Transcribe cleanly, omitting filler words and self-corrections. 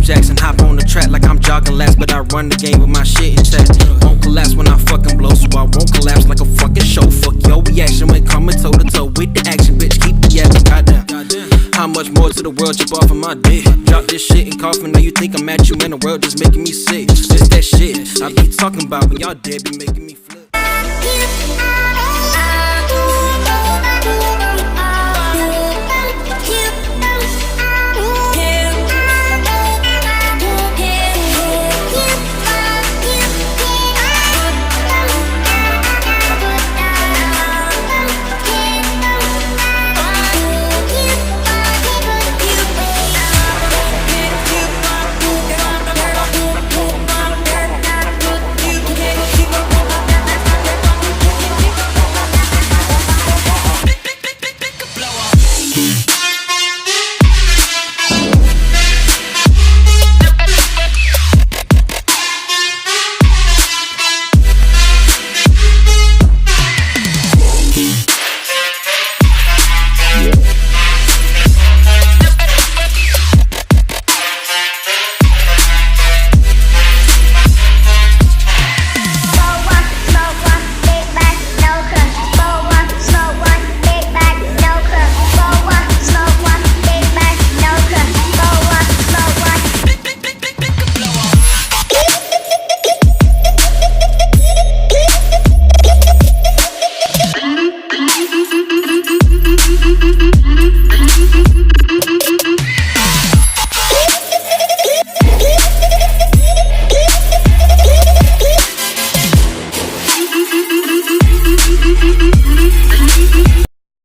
Jackson, hop on the track like I'm jogging last, but I run the game with my shit in check. Won't collapse when I fucking blow, so I won't collapse like a fucking show. Fuck your reaction when coming toe to toe with the action, bitch. Keep the yapping, goddamn. How much more to the world jump off of my dick? Drop this shit and coughing. Now you think I'm at you, man, the world just making me sick. It's that shit I be talking about when y'all dead be making me flip.